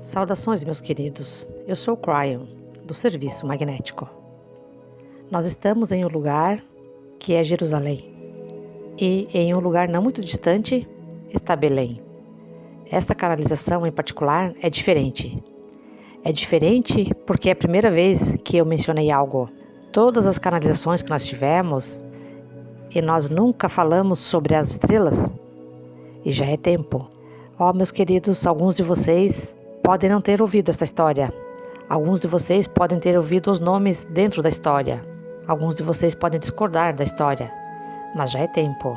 Saudações, meus queridos. Eu sou o Cryon, do Serviço Magnético. Nós estamos em um lugar que é Jerusalém. E em um lugar não muito distante está Belém. Esta canalização em particular é diferente. É diferente porque é a primeira vez que eu mencionei algo. Todas as canalizações que nós tivemos, e nós nunca falamos sobre as estrelas, e já é tempo. Meus queridos, alguns de vocês podem não ter ouvido essa história. Alguns de vocês podem ter ouvido os nomes dentro da história. Alguns de vocês podem discordar da história. Mas já é tempo,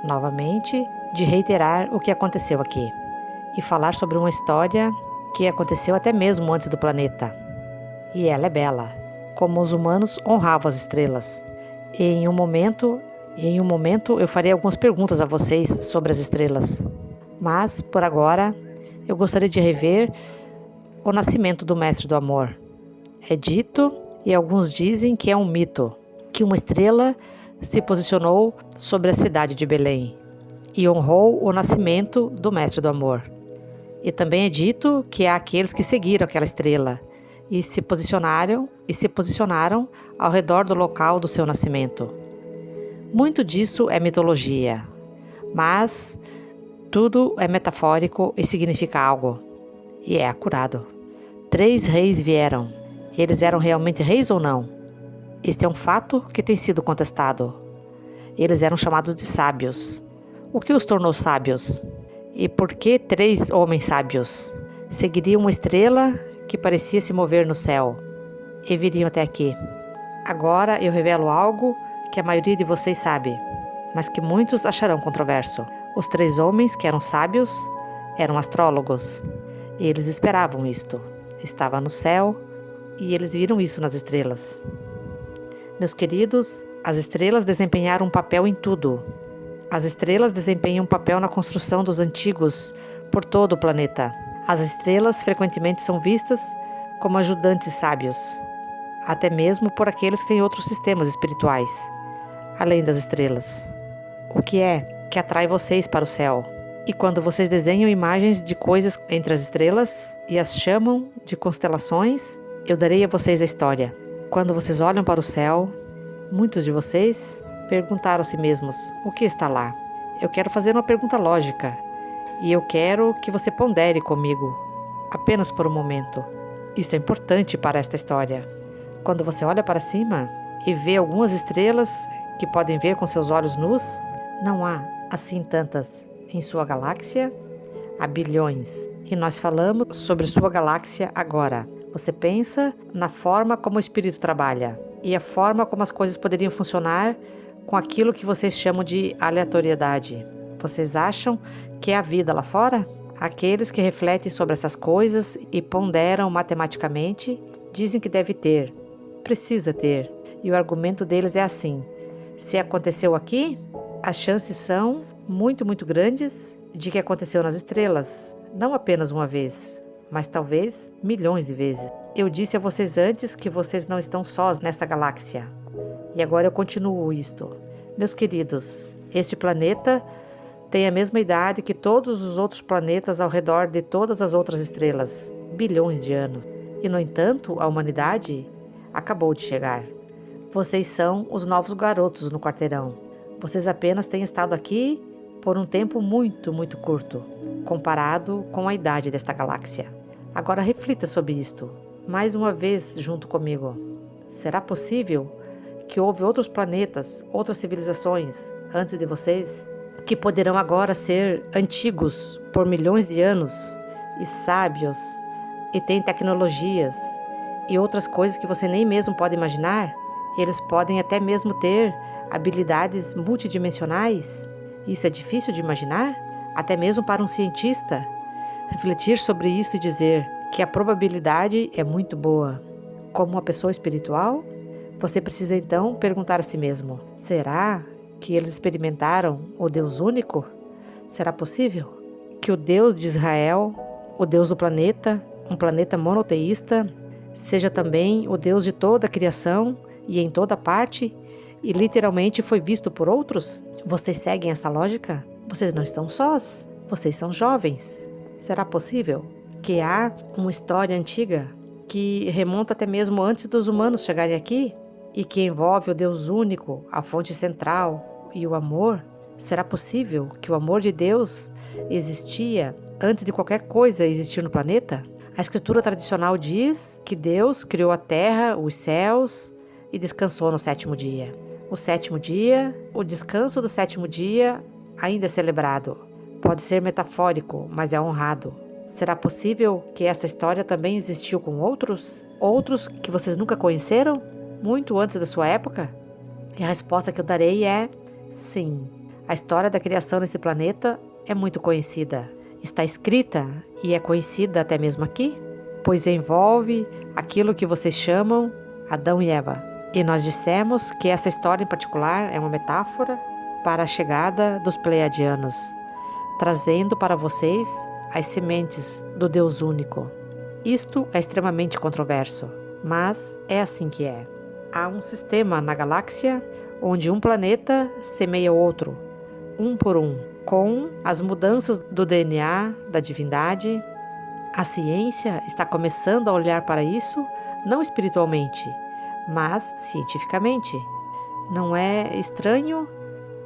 novamente, de reiterar o que aconteceu aqui. E falar sobre uma história que aconteceu até mesmo antes do planeta. E ela é bela, como os humanos honravam as estrelas. E em um momento eu farei algumas perguntas a vocês sobre as estrelas. Mas, por agora, eu gostaria de rever o nascimento do Mestre do Amor. É dito, e alguns dizem que é um mito, que uma estrela se posicionou sobre a cidade de Belém e honrou o nascimento do Mestre do Amor. E também é dito que há aqueles que seguiram aquela estrela e se posicionaram ao redor do local do seu nascimento. Muito disso é mitologia, mas tudo é metafórico e significa algo, e é acurado. 3 reis vieram. Eles eram realmente reis ou não? Este é um fato que tem sido contestado. Eles eram chamados de sábios. O que os tornou sábios? E por que 3 homens sábios seguiriam uma estrela que parecia se mover no céu e viriam até aqui? Agora eu revelo algo que a maioria de vocês sabe, mas que muitos acharão controverso. Os 3 homens que eram sábios eram astrólogos. E eles esperavam isto. Estava no céu e eles viram isso nas estrelas. Meus queridos, as estrelas desempenharam um papel em tudo. As estrelas desempenham um papel na construção dos antigos por todo o planeta. As estrelas frequentemente são vistas como ajudantes sábios, até mesmo por aqueles que têm outros sistemas espirituais, além das estrelas. O que é que atrai vocês para o céu? E quando vocês desenham imagens de coisas entre as estrelas e as chamam de constelações, eu darei a vocês a história. Quando vocês olham para o céu, muitos de vocês perguntaram a si mesmos: o que está lá? Eu quero fazer uma pergunta lógica e eu quero que você pondere comigo, apenas por um momento. Isso é importante para esta história. Quando você olha para cima e vê algumas estrelas que podem ver com seus olhos nus, não há assim tantas em sua galáxia. Há bilhões. E nós falamos sobre sua galáxia agora. Você pensa na forma como o espírito trabalha e a forma como as coisas poderiam funcionar com aquilo que vocês chamam de aleatoriedade. Vocês acham que é a vida lá fora? Aqueles que refletem sobre essas coisas e ponderam matematicamente dizem que deve ter, precisa ter. E o argumento deles é assim: se aconteceu aqui, as chances são muito, muito grandes de que aconteceu nas estrelas, não apenas uma vez, mas talvez milhões de vezes. Eu disse a vocês antes que vocês não estão sós nesta galáxia. E agora eu continuo isto. Meus queridos, este planeta tem a mesma idade que todos os outros planetas ao redor de todas as outras estrelas, bilhões de anos. E, no entanto, a humanidade acabou de chegar. Vocês são os novos garotos no quarteirão. Vocês apenas têm estado aqui por um tempo muito, muito curto, comparado com a idade desta galáxia. Agora reflita sobre isto, mais uma vez junto comigo. Será possível que houve outros planetas, outras civilizações antes de vocês, que poderão agora ser antigos por milhões de anos e sábios, e têm tecnologias e outras coisas que você nem mesmo pode imaginar? Eles podem até mesmo ter habilidades multidimensionais. Isso é difícil de imaginar? Até mesmo para um cientista. Refletir sobre isso e dizer que a probabilidade é muito boa. Como uma pessoa espiritual, você precisa então perguntar a si mesmo: será que eles experimentaram o Deus único? Será possível que o Deus de Israel, o Deus do planeta, um planeta monoteísta, seja também o Deus de toda a criação e em toda parte, e literalmente foi visto por outros? Vocês seguem essa lógica? Vocês não estão sós. Vocês são jovens. Será possível que há uma história antiga que remonta até mesmo antes dos humanos chegarem aqui e que envolve o Deus único, a fonte central e o amor? Será possível que o amor de Deus existia antes de qualquer coisa existir no planeta? A escritura tradicional diz que Deus criou a terra, os céus e descansou no sétimo dia. O descanso do sétimo dia ainda é celebrado. Pode ser metafórico, mas é honrado. Será possível que essa história também existiu com outros? Outros que vocês nunca conheceram? Muito antes da sua época? E a resposta que eu darei é sim. A história da criação nesse planeta é muito conhecida. Está escrita e é conhecida até mesmo aqui, pois envolve aquilo que vocês chamam Adão e Eva. E nós dissemos que essa história em particular é uma metáfora para a chegada dos Pleiadianos, trazendo para vocês as sementes do Deus único. Isto é extremamente controverso, mas é assim que é. Há um sistema na galáxia onde um planeta semeia outro, um por um, com as mudanças do DNA da divindade. A ciência está começando a olhar para isso, não espiritualmente, mas cientificamente. Não é estranho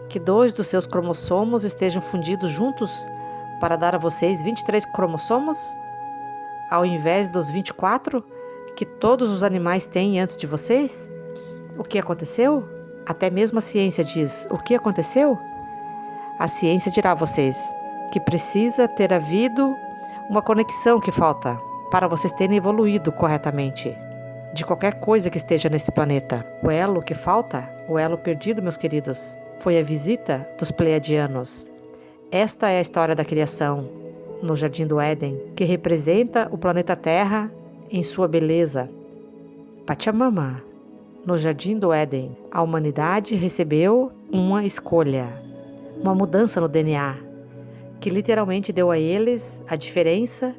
que 2 dos seus cromossomos estejam fundidos juntos para dar a vocês 23 cromossomos, ao invés dos 24 que todos os animais têm antes de vocês? O que aconteceu? Até mesmo a ciência diz: o que aconteceu? A ciência dirá a vocês que precisa ter havido uma conexão que falta para vocês terem evoluído corretamente de qualquer coisa que esteja nesse planeta. O elo que falta, o elo perdido, meus queridos, foi a visita dos Pleiadianos. Esta é a história da criação no Jardim do Éden, que representa o planeta Terra em sua beleza. Pachamama, no Jardim do Éden, a humanidade recebeu uma escolha, uma mudança no DNA, que literalmente deu a eles a diferença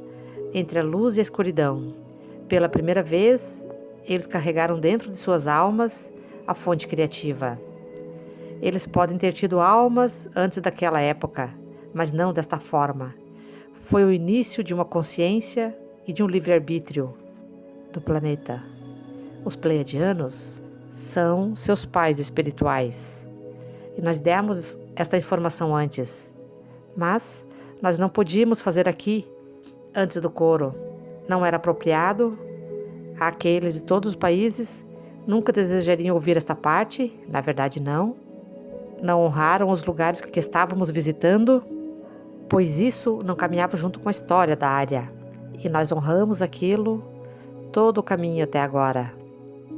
entre a luz e a escuridão. Pela primeira vez, eles carregaram dentro de suas almas a fonte criativa. Eles podem ter tido almas antes daquela época, mas não desta forma. Foi o início de uma consciência e de um livre-arbítrio do planeta. Os Pleiadianos são seus pais espirituais. E nós demos esta informação antes. Mas nós não podíamos fazer aqui antes do coro. Não era apropriado. Aqueles de todos os países nunca desejariam ouvir esta parte. Na verdade, não. Não honraram os lugares que estávamos visitando, pois isso não caminhava junto com a história da área. E nós honramos aquilo todo o caminho até agora.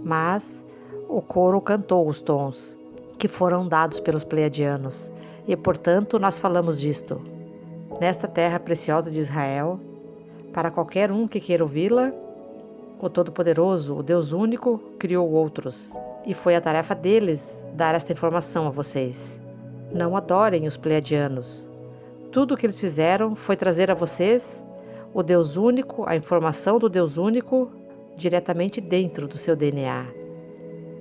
Mas o coro cantou os tons que foram dados pelos Pleiadianos, e portanto nós falamos disto. Nesta terra preciosa de Israel, para qualquer um que queira ouvi-la, o Todo-Poderoso, o Deus único, criou outros, e foi a tarefa deles dar esta informação a vocês. Não adorem os Pleiadianos. Tudo o que eles fizeram foi trazer a vocês o Deus único, a informação do Deus único, diretamente dentro do seu DNA,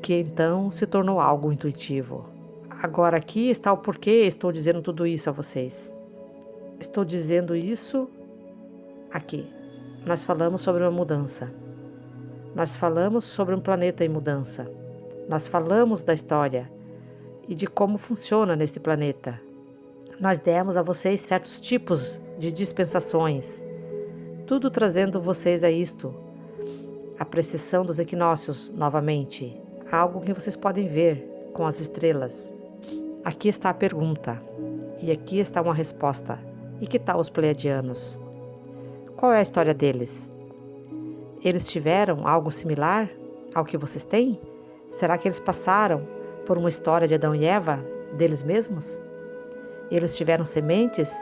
que então se tornou algo intuitivo. Agora aqui está o porquê estou dizendo tudo isso a vocês. Estou dizendo isso aqui. Nós falamos sobre uma mudança. Nós falamos sobre um planeta em mudança. Nós falamos da história e de como funciona neste planeta. Nós demos a vocês certos tipos de dispensações, tudo trazendo vocês a isto, a precessão dos equinócios novamente, algo que vocês podem ver com as estrelas. Aqui está a pergunta, e aqui está uma resposta. E que tal os Pleiadianos? Qual é a história deles? Eles tiveram algo similar ao que vocês têm? Será que eles passaram por uma história de Adão e Eva, deles mesmos? Eles tiveram sementes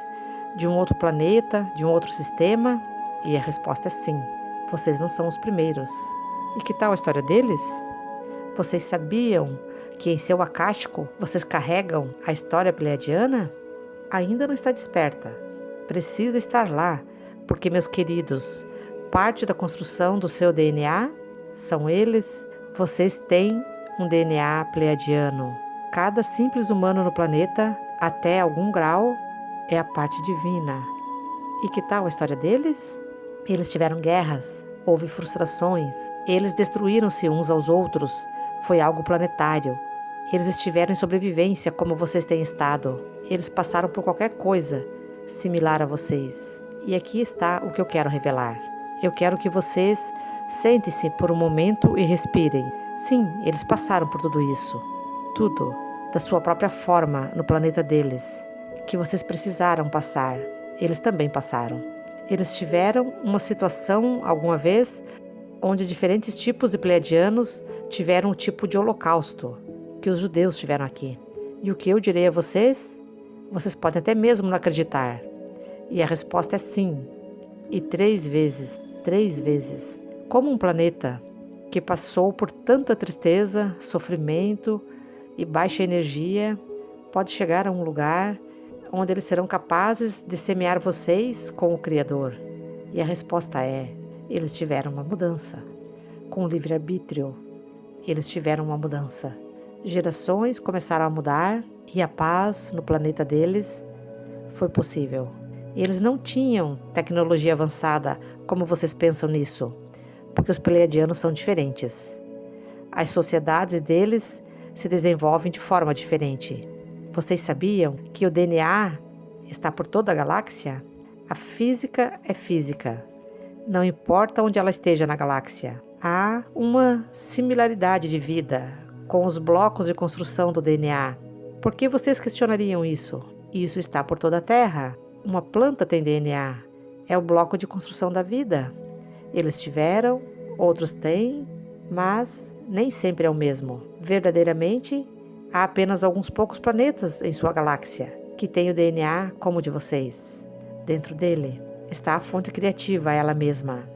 de um outro planeta, de um outro sistema? E a resposta é sim. Vocês não são os primeiros. E que tal a história deles? Vocês sabiam que em seu acástico vocês carregam a história pleiadiana? Ainda não está desperta. Precisa estar lá, porque, meus queridos, parte da construção do seu DNA são eles. Vocês têm um DNA pleiadiano. Cada simples humano no planeta, até algum grau, é a parte divina. E que tal a história deles? Eles tiveram guerras, houve frustrações, eles destruíram-se uns aos outros, foi algo planetário. Eles estiveram em sobrevivência como vocês têm estado. Eles passaram por qualquer coisa similar a vocês. E aqui está o que eu quero revelar. Eu quero que vocês sentem-se por um momento e respirem. Sim, eles passaram por tudo isso. Tudo, da sua própria forma no planeta deles, que vocês precisaram passar. Eles também passaram. Eles tiveram uma situação, alguma vez, onde diferentes tipos de pleiadianos tiveram um tipo de holocausto que os judeus tiveram aqui. E o que eu direi a vocês? Vocês podem até mesmo não acreditar. E a resposta é sim. E 3 vezes. Como um planeta que passou por tanta tristeza, sofrimento e baixa energia, pode chegar a um lugar onde eles serão capazes de semear vocês com o Criador. E a resposta é: eles tiveram uma mudança. Com o livre-arbítrio, eles tiveram uma mudança. Gerações começaram a mudar e a paz no planeta deles foi possível. Eles não tinham tecnologia avançada como vocês pensam nisso, porque os pleiadianos são diferentes. As sociedades deles se desenvolvem de forma diferente. Vocês sabiam que o DNA está por toda a galáxia? A física é física. Não importa onde ela esteja na galáxia. Há uma similaridade de vida com os blocos de construção do DNA. Por que vocês questionariam isso? Isso está por toda a Terra. Uma planta tem DNA. É o bloco de construção da vida. Eles tiveram, outros têm, mas nem sempre é o mesmo. Verdadeiramente, há apenas alguns poucos planetas em sua galáxia que têm o DNA como o de vocês. Dentro dele está a fonte criativa, ela mesma.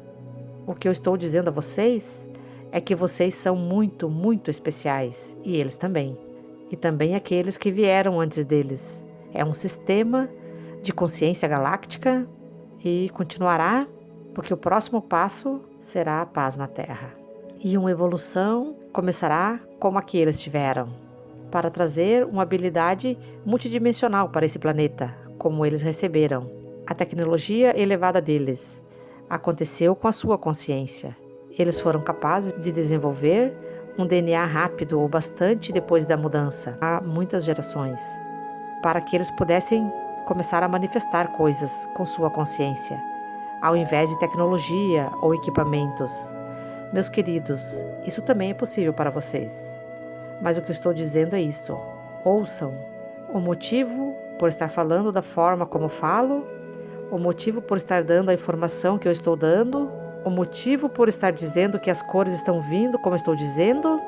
O que eu estou dizendo a vocês é que vocês são muito, muito especiais, e eles também. E também aqueles que vieram antes deles. É um sistema de consciência galáctica e continuará, porque o próximo passo será a paz na Terra. E uma evolução começará como a que eles tiveram, para trazer uma habilidade multidimensional para esse planeta, como eles receberam. A tecnologia elevada deles aconteceu com a sua consciência. Eles foram capazes de desenvolver um DNA rápido ou bastante depois da mudança, há muitas gerações, para que eles pudessem começar a manifestar coisas com sua consciência, ao invés de tecnologia ou equipamentos. Meus queridos, isso também é possível para vocês. Mas o que eu estou dizendo é isso. Ouçam. O motivo por estar falando da forma como falo, o motivo por estar dando a informação que eu estou dando, o motivo por estar dizendo que as cores estão vindo como eu estou dizendo,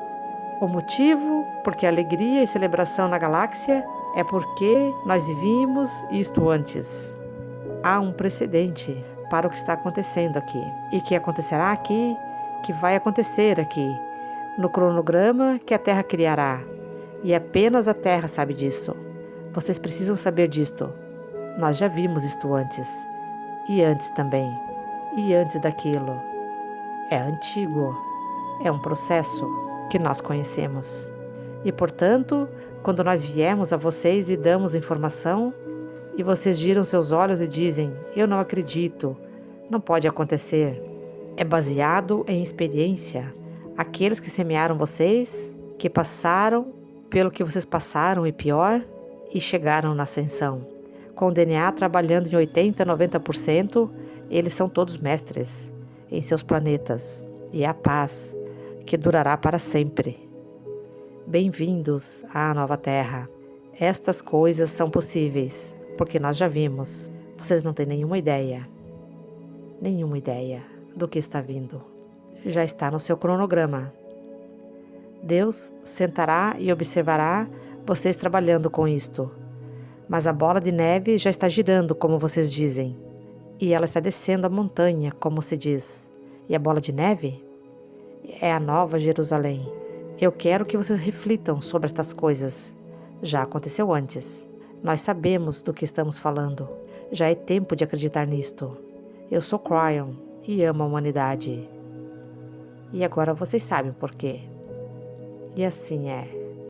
o motivo porque a alegria e celebração na galáxia é porque nós vimos isto antes. Há um precedente para o que está acontecendo aqui e que acontecerá aqui, que vai acontecer aqui, no cronograma que a Terra criará. E apenas a Terra sabe disso. Vocês precisam saber disto. Nós já vimos isto antes. E antes também. E antes daquilo. É antigo. É um processo que nós conhecemos. E, portanto, quando nós viemos a vocês e damos informação, e vocês giram seus olhos e dizem: eu não acredito, não pode acontecer. É baseado em experiência. Aqueles que semearam vocês, que passaram pelo que vocês passaram e pior, e chegaram na ascensão. Com o DNA trabalhando em 80%, 90%, eles são todos mestres em seus planetas. E é a paz que durará para sempre. Bem-vindos à nova Terra. Estas coisas são possíveis, porque nós já vimos. Vocês não têm nenhuma ideia do que está vindo. Já está no seu cronograma. Deus sentará e observará vocês trabalhando com isto. Mas a bola de neve já está girando, como vocês dizem. E ela está descendo a montanha, como se diz. E a bola de neve é a nova Jerusalém. Eu quero que vocês reflitam sobre estas coisas. Já aconteceu antes. Nós sabemos do que estamos falando. Já é tempo de acreditar nisto. Eu sou Cryon e amo a humanidade. E agora vocês sabem o porquê. E assim é.